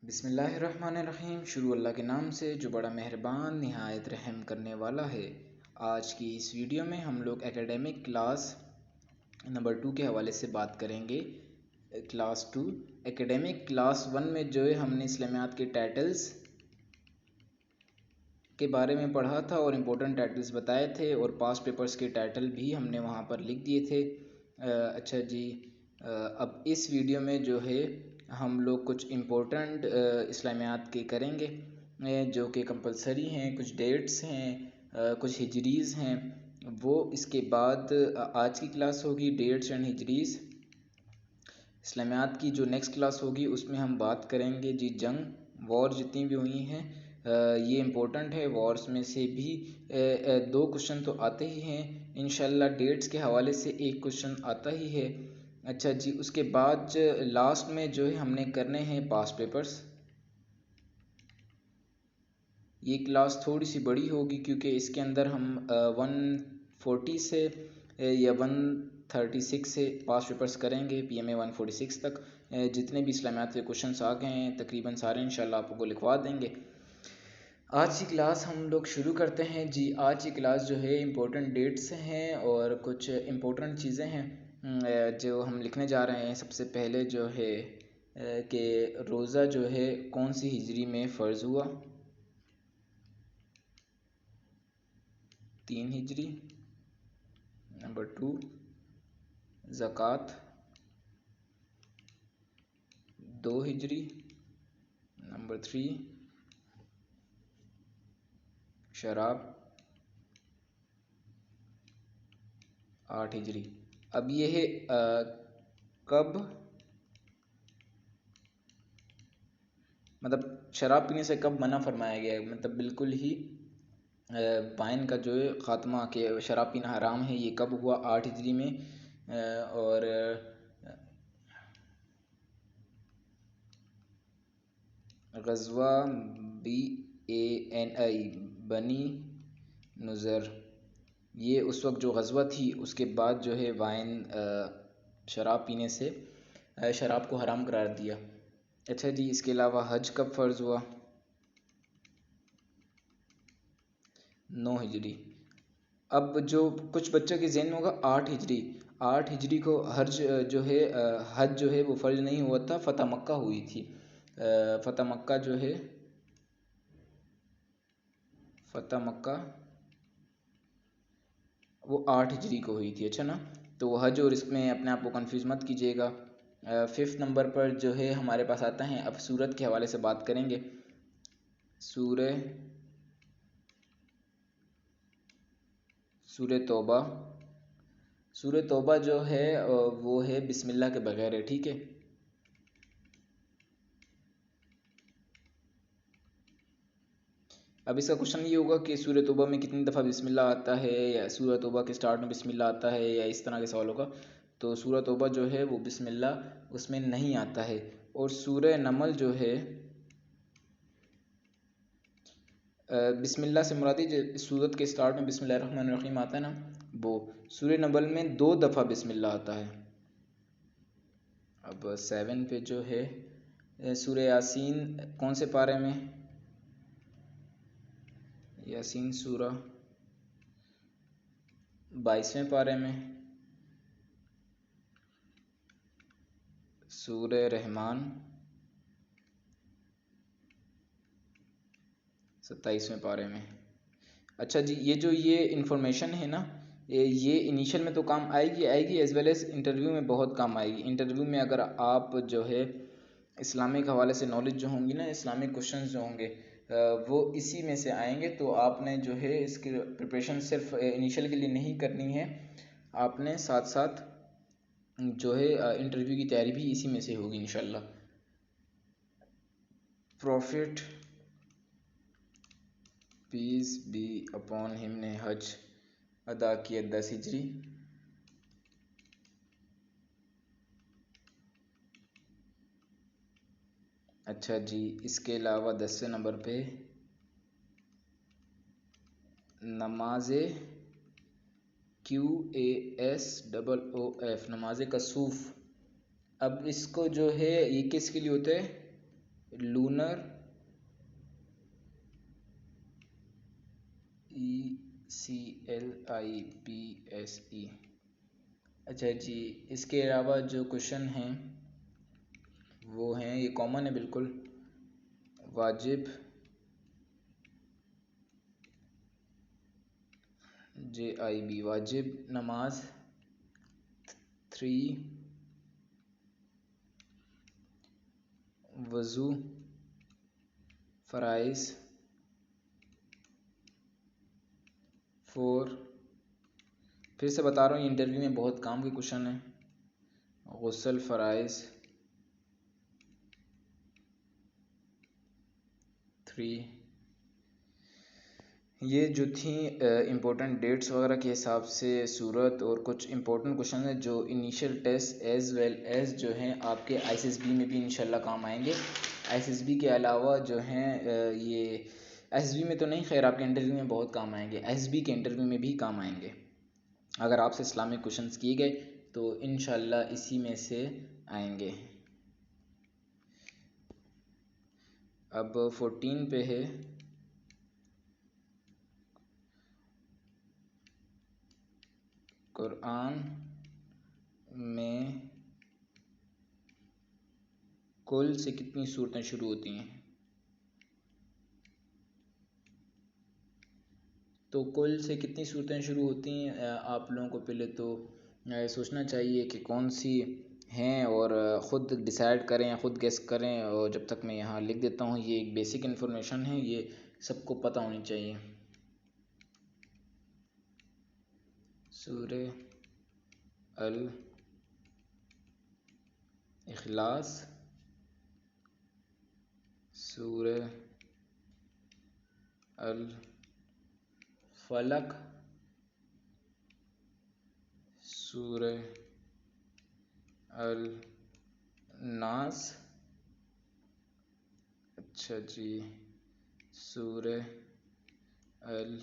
बिस्मिल्लाहिर्रहमानिर्रहीम। शुरू अल्लाह के नाम से जो बड़ा मेहरबान निहायत रहम करने वाला है। आज की इस वीडियो में हम लोग एकेडमिक क्लास नंबर 2 के हवाले से बात करेंगे। क्लास 2 एकेडमिक क्लास 1 में जो है हमने इस्लामियात के टाइटल्स के बारे में पढ़ा था और इम्पोर्टेंट टाइटल्स बताए थे और पास्ट पेपर्स के टाइटल भी हमने वहाँ पर लिख दिए थे। अच्छा जी, अब इस वीडियो में जो है हम लोग कुछ इम्पोर्टेंट इस्लामियात के करेंगे जो कि कंपलसरी हैं। कुछ डेट्स हैं, कुछ हिजरीज़ हैं, वो इसके बाद आज की क्लास होगी डेट्स एंड हिजरीज़। इस्लामियात की जो नेक्स्ट क्लास होगी उसमें हम बात करेंगे जी जंग वॉर जितनी भी हुई हैं। ये इम्पोर्टेंट है। वॉर्स में से भी 2 क्वेश्चन तो आते ही हैं इंशाल्लाह। डेट्स के हवाले से एक क्वेश्चन आता ही है। अच्छा जी, उसके बाद लास्ट में जो है हमने करने हैं पास्ट पेपर्स। ये क्लास थोड़ी सी बड़ी होगी क्योंकि इसके अंदर हम 140 से या 136 से पास्ट पेपर्स करेंगे। PMA 146 तक जितने भी इस्लामियात के क्वेश्चंस आ गए हैं तकरीबन सारे इंशाल्लाह आपको लिखवा देंगे। आज की क्लास हम लोग शुरू करते हैं जी। आज की क्लास जो है इम्पोर्टेंट डेट्स हैं और कुछ इम्पोर्टेंट चीज़ें हैं जो हम लिखने जा रहे हैं। सबसे पहले जो है कि रोज़ा जो है कौन सी हिजरी में फ़र्ज़ हुआ। 3 हिजरी। नंबर 2 ज़कात 2 हिजरी। नंबर 3 शराब 8 हिजरी। अब ये है कब, मतलब शराब पीने से कब मना फरमाया गया है। मतलब बिल्कुल ही वाइन का जो है ख़ात्मा के शराब पीना हराम है, ये कब हुआ। 8 हिजरी में। और ग़ज़वा BANI बनी नुज़र, ये उस वक्त जो ग़ज़वा थी उसके बाद जो है वाइन शराब पीने से शराब को हराम करार दिया। अच्छा जी, इसके अलावा हज कब फ़र्ज़ हुआ। 9 हिजरी। अब जो कुछ बच्चों के ज़हन में होगा 8 हिजरी। 8 हिजरी को हज जो है हज जो है वो फ़र्ज नहीं हुआ था, फ़तह मक्का हुई थी। फ़तह मक्का जो है फ़तह मक्का वो 8 हिजरी को हुई थी। अच्छा ना, तो हज और इसमें अपने आप को कंफ्यूज मत कीजिएगा। 5th नंबर पर जो है हमारे पास आता है, अब सूरत के हवाले से बात करेंगे। सूरह तौबा। सूरह तौबा जो है वो है बिस्मिल्लाह के बगैर है, ठीक है। अब इसका क्वेश्चन ये होगा कि सूरह तौबा में कितनी दफ़ा बिस्मिल्लाह आता है, या सूरह तौबा के स्टार्ट में बिस्मिल्लाह आता है, या इस तरह के सवाल होगा। तो सूरह तौबा जो है वो बिस्मिल्लाह उसमें नहीं आता है। और सूरह नमल जो है बिस्मिल्लाह से मुरादी सूरत के स्टार्ट में बिस्मिल्लाहिर्रहमानिर्रहीम आता है ना, वो सूरह नमल में 2 दफ़ा बिस्मिल्लाह आता है। अब 7 पे जो है सूरह यासीन कौन से पारे में। यासीन सूरा 22वें पारे में। सूरह रहमान 27वें पारे में। अच्छा जी, ये जो ये इन्फॉर्मेशन है ना, ये इनिशियल में तो काम आएगी एज वेल एज़ इंटरव्यू में बहुत काम आएगी। इंटरव्यू में अगर आप जो है इस्लामिक हवाले से नॉलेज जो होंगी ना, इस्लामिक क्वेश्चंस जो होंगे वो इसी में से आएंगे। तो आपने जो है इसकी प्रिपरेशन सिर्फ इनिशियल के लिए नहीं करनी है, आपने साथ साथ जो है इंटरव्यू की तैयारी भी इसी में से होगी इंशाल्लाह। Prophet peace be upon him ने हज अदा किया 10 हिजरी। अच्छा जी, इसके अलावा 10वें नंबर पे नमाज QASOOF नमाज कसूफ। अब इसको जो है ये किसके लिए होता है, लूनर, ECLIPSE। अच्छा जी, इसके अलावा जो क्वेश्चन हैं वो हैं, ये कॉमन है बिल्कुल। वाजिब, JIB, वाजिब नमाज 3, वज़ू, फ़राइज़ 4। फिर से बता रहा हूँ, ये इंटरव्यू में बहुत काम के क्वेश्चन हैं। गुस्ल, फ़राइज़ 3। ये जो थी इम्पोर्टेंट डेट्स वगैरह के हिसाब से सूरत, और कुछ इम्पोर्टेंट क्वेश्चन है जो initial test as well as जो हैं आपके ISSB में भी इंशाल्लाह काम आएंगे। ISSB के अलावा जो हैं ये ISSB में तो नहीं, खैर आपके इंटरव्यू में बहुत काम आएंगे, ISSB के इंटरव्यू में भी काम आएंगे। अगर आपसे इस्लामिक क्वेश्चंस किए गए तो इंशाल्लाह इसी में से आएंगे। अब 14 पे है, कुरान में कुल से कितनी सूरतें शुरू होती हैं? तो कुल से कितनी सूरतें शुरू होती हैं, आप लोगों को पहले तो सोचना चाहिए कि कौन सी हैं, और ख़ुद डिसाइड करें या ख़ुद गेस करें। और जब तक मैं यहाँ लिख देता हूँ, ये एक बेसिक इन्फॉर्मेशन है, ये सबको पता होनी चाहिए। सूरह अल इखलास, सूरह अल फलक, सूरह अल नास, अच्छा जी, सूरह अल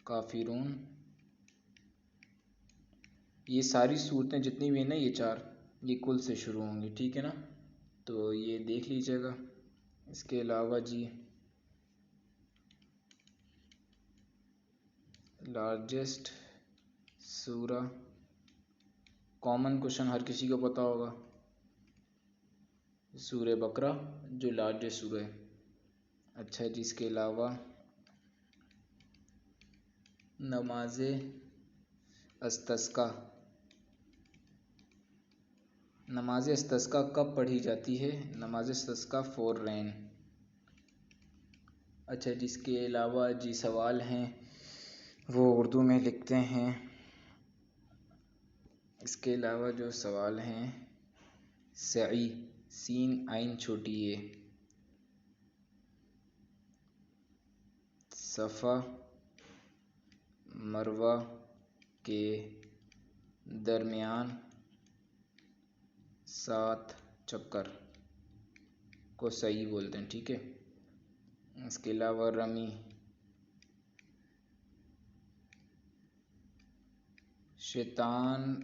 काफिरून। ये सारी सूरतें जितनी भी हैं ना, ये 4, ये कुल से शुरू होंगी, ठीक है ना, तो ये देख लीजिएगा। इसके अलावा जी लार्जेस्ट सूरा, कॉमन क्वेश्चन हर किसी को पता होगा, सूरह बकरा जो लार्जेस्ट सूरा है। अच्छा जी, इसके अलावा नमाज इस्तिस्का, नमाज इस्तिस्का कब पढ़ी जाती है? नमाज इस्तिस्का फॉर रेन। अच्छा जी, इसके अलावा जी सवाल हैं वो उर्दू में लिखते हैं। इसके अलावा जो सवाल हैं, सई, सीन आइन छोटी ए, सफ़ा मरवा के दरमियान 7 चक्कर को सही बोलते हैं, ठीक है। इसके अलावा रमी, शैतान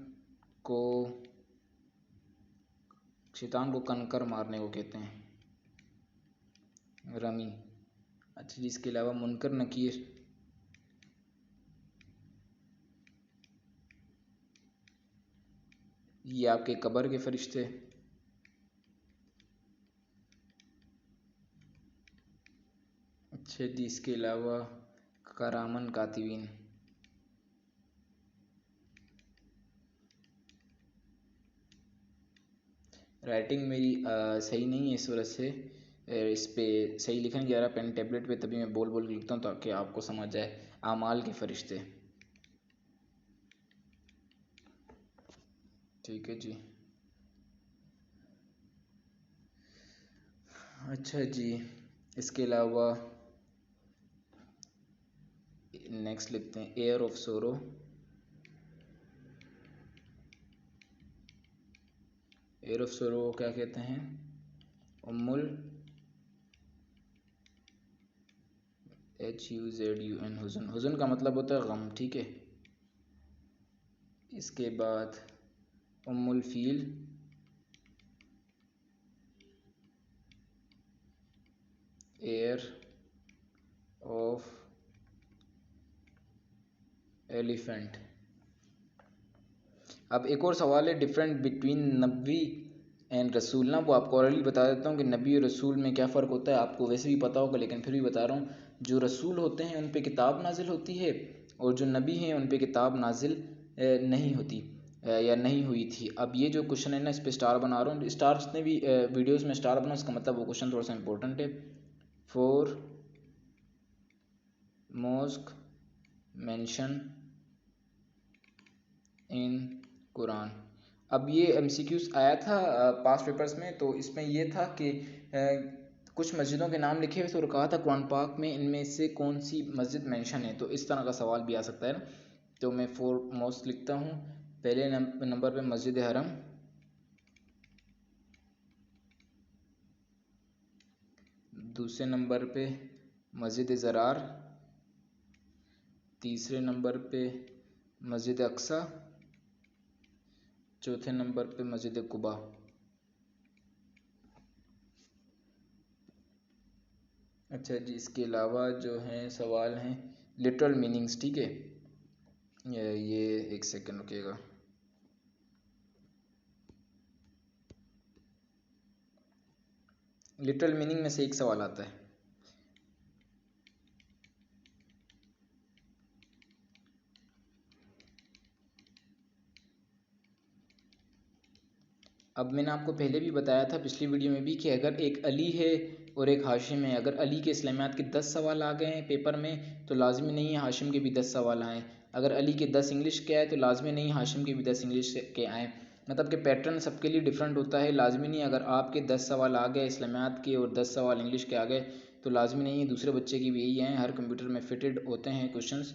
को कंकर मारने को कहते हैं, रमी। अच्छा जी, इसके अलावा मुनकर नकीर, ये आपके कब्र के फरिश्ते। अच्छा जी, इसके अलावा करामन कातिबीन। राइटिंग मेरी सही नहीं है, इस वजह से इस पे सही लिखा नहीं जा रहा पेन टेबलेट पे, तभी मैं बोल बोल के लिखता हूँ ताकि आपको समझ आए। आमाल के फरिश्ते, ठीक है जी। अच्छा जी, इसके अलावा नेक्स्ट लिखते हैं, एयर ऑफ सोरो, एयर ऑफ सोरो को क्या कहते हैं? उम्मुल HUZUN, हुज़न। हुज़न का मतलब होता है गम, ठीक है। इसके बाद उम्मुल फील, एयर ऑफ एलिफेंट। अब एक और सवाल है, डिफरेंट बिटवीन नबी एंड रसूल ना, वो आपको ऑलरेडी बता देता हूँ कि नबी और रसूल में क्या फ़र्क होता है। आपको वैसे भी पता होगा लेकिन फिर भी बता रहा हूँ। जो रसूल होते हैं उन पे किताब नाजिल होती है, और जो नबी हैं उन पे किताब नाजिल नहीं होती या नहीं हुई थी। अब ये जो क्वेश्चन है ना, इस पर स्टार बना रहा हूँ। स्टार जितने भी वीडियोस में स्टार बना, उसका मतलब वो क्वेश्चन थोड़ा सा इंपॉर्टेंट है। For mosque mention in Quran. अब ये एमसीक्यूज आया था पास्ट पेपर्स में, तो इसमें ये था कि कुछ मस्जिदों के नाम लिखे हुए थे और कहा था कुरान पाक में इनमें से कौन सी मस्जिद मेंशन है। तो इस तरह का सवाल भी आ सकता है ना। तो मैं फोर मोस्ट लिखता हूँ। पहले नंबर पे मस्जिद हरम, दूसरे नंबर पे मस्जिद ज़रार, तीसरे नंबर पे मस्जिद अक्सा, चौथे नंबर पे मस्जिद कुबा। अच्छा जी, इसके अलावा जो हैं सवाल हैं लिटरल मीनिंग्स, ठीक है। ये एक सेकंड रुकिएगा। लिटरल मीनिंग में से एक सवाल आता है। अब मैंने आपको पहले भी बताया था पिछली वीडियो में भी कि अगर एक अली है और एक हाशिम है, अगर अली के इस्लामियात के 10 सवाल आ गए हैं पेपर में तो लाजमी नहीं है हाशिम के भी 10 सवाल आएँ। अगर अली के 10 इंग्लिश के आए तो लाजमी नहीं हाशिम के भी 10 इंग्लिश के आएँ। मतलब कि पैटर्न सबके लिए डिफरेंट होता है। लाजमी नहीं अगर आपके 10 सवाल आ गए इस्लामियात के और 10 सवाल इंग्लिश के आ गए तो लाजमी नहीं है दूसरे बच्चे की भी यही आएँ। हर कंप्यूटर में फिटेड होते हैं क्वेश्चंस,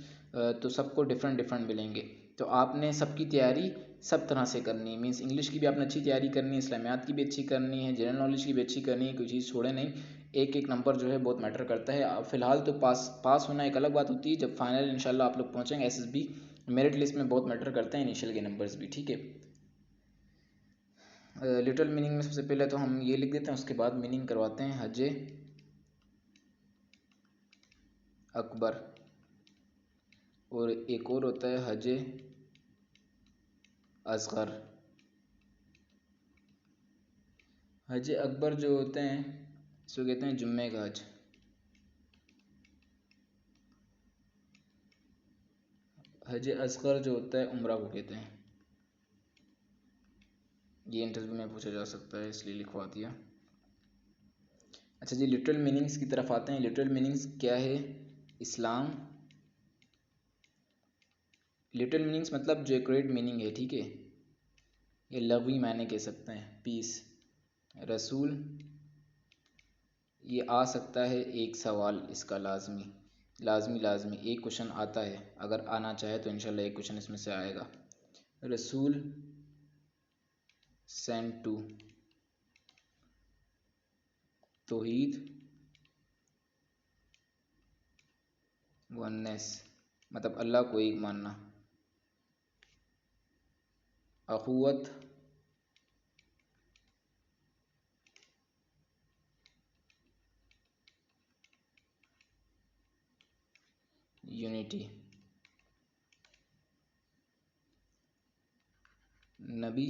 तो सबको डिफरेंट डिफरेंट मिलेंगे। तो आपने सबकी तैयारी सब तरह से करनी है। मीन्स इंग्लिश की भी आपने अच्छी तैयारी करनी है, इस्लामियात की भी अच्छी करनी है, जनरल नॉलेज की भी अच्छी करनी है, कोई चीज़ छोड़े नहीं। एक एक नंबर जो है बहुत मैटर करता है। फ़िलहाल तो पास होना एक अलग बात होती है, जब फाइनल इंशाल्लाह आप लोग पहुँचेंगे एसएसबी मेरिट लिस्ट में बहुत मैटर करते हैं इनिशियल के नंबर्स भी, ठीक है। लिटल मीनिंग में सबसे पहले तो हम ये लिख देते हैं, उसके बाद मीनिंग करवाते हैं। हज अकबर, और एक और होता है हज असगर। हज अकबर जो होते हैं इसको कहते हैं जुम्मे का हज। हज असगर जो होता है उम्रा को कहते हैं। ये इंटरव्यू में पूछा जा सकता है इसलिए लिखवा दिया। अच्छा जी, लिटरल मीनिंग्स की तरफ आते हैं। लिटरल मीनिंग्स क्या है? इस्लाम। लिटरल मीनिंग्स मतलब जो एक्यूरेट मीनिंग है, ठीक है। ये लघवी मायने कह सकते हैं, पीस। रसूल, ये आ सकता है एक सवाल इसका लाजमी लाजमी लाजमी एक क्वेश्चन आता है, अगर आना चाहे तो इंशाल्लाह एक क्वेश्चन इसमें से आएगा। रसूल सेंट टू तौहीद वननेस, मतलब अल्लाह को एक मानना। अखुवत यूनिटी। नबी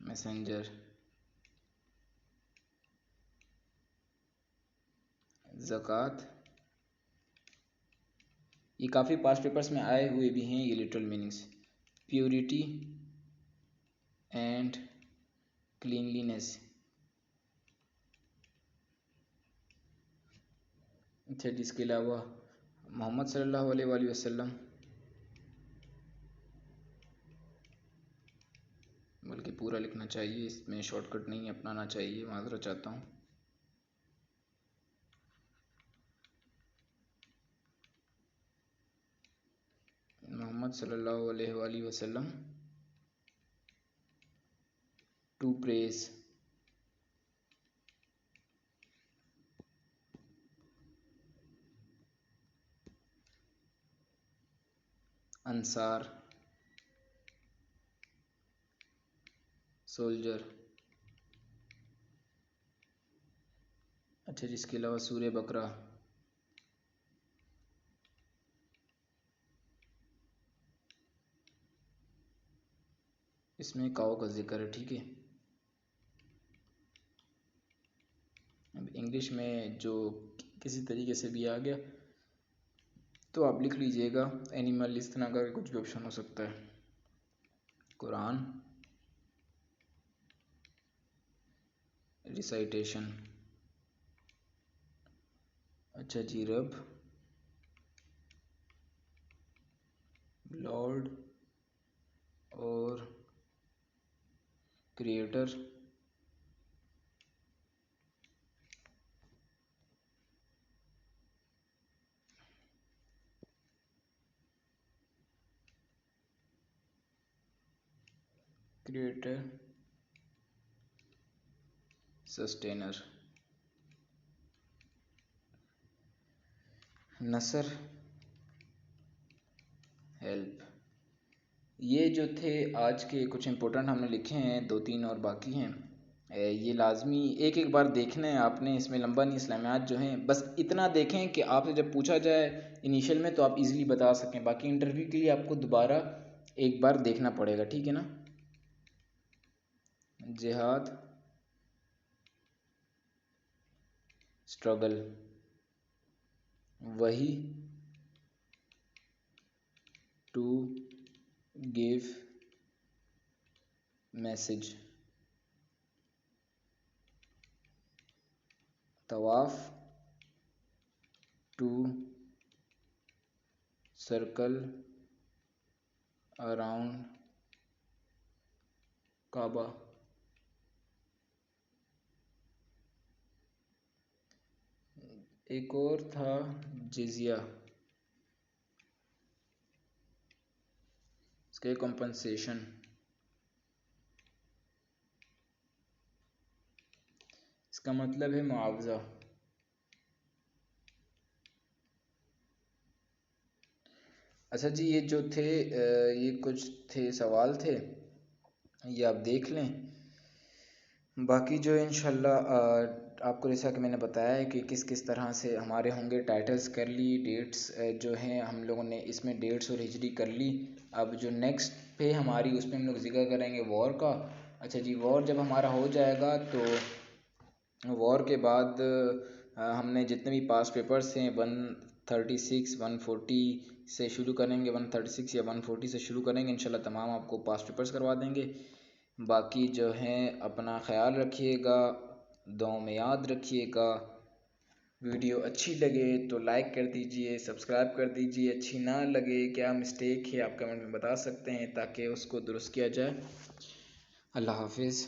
मैसेंजर। ज़कात, ये काफ़ी पास्ट पेपर्स में आए हुए भी हैं ये literal meanings. Purity and cleanliness. अच्छा, जिसके अलावा मोहम्मद सल्लल्लाहु अलैहि वसल्लम, बल्कि पूरा लिखना चाहिए, इसमें शॉर्टकट नहीं अपनाना चाहिए, माजरत चाहता हूँ। मोहम्मद सल्लल्लाहु अलैहि वसल्लम टू प्रेज अंसार सोल्जर। अच्छा, जिसके अलावा सूर्य बकरा, इसमें काओ का जिक्र है। ठीक है, अब इंग्लिश में जो किसी तरीके से भी आ गया तो आप लिख लीजिएगा। एनिमल, इस तरह का कुछ भी ऑप्शन हो सकता है। कुरान, रिसाइटेशन, अच्छा जी, रब, लॉर्ड और क्रिएटर, क्रिएटर, सस्टेनर, नसर, हेल्प। ये जो थे आज के कुछ इंपॉर्टेंट हमने लिखे हैं, 2-3 और बाकी हैं। ये लाजमी एक एक बार देखना है आपने, इसमें लंबा नहीं, इस्लामियात जो हैं बस इतना देखें कि आपसे जब पूछा जाए इनिशियल में तो आप इजीली बता सकें। बाकी इंटरव्यू के लिए आपको दोबारा एक बार देखना पड़ेगा, ठीक है ना। जिहाद, स्ट्रगल, वही, टू गिव मैसेज, तवाफ, टू सर्कल अराउंड काबा, एक और था जिजिया, इसके कॉम्पनसेशन, इसका मतलब है मुआवजा। अच्छा जी, ये जो थे ये कुछ थे सवाल थे, ये आप देख लें। बाकी जो इंशाल्लाह आपको जैसा कि मैंने बताया है कि किस किस तरह से हमारे होंगे, टाइटल्स कर ली, डेट्स जो हैं हम लोगों ने इसमें डेट्स और हिजरी कर ली। अब जो नेक्स्ट पे हमारी उसमें हम लोग जिक्र करेंगे वॉर का। अच्छा जी, वॉर जब हमारा हो जाएगा तो वॉर के बाद हमने जितने भी पास पेपर्स हैं 136 140 से शुरू करेंगे, 136 या 140 से शुरू करेंगे इंशाल्लाह, तमाम आपको पास पेपर्स करवा देंगे। बाकी जो हैं अपना ख्याल रखिएगा, दुआओं में याद रखिएगा। वीडियो अच्छी लगे तो लाइक कर दीजिए, सब्सक्राइब कर दीजिए। अच्छी ना लगे, क्या मिस्टेक है आप कमेंट में बता सकते हैं ताकि उसको दुरुस्त किया जाए। अल्लाह हाफिज़।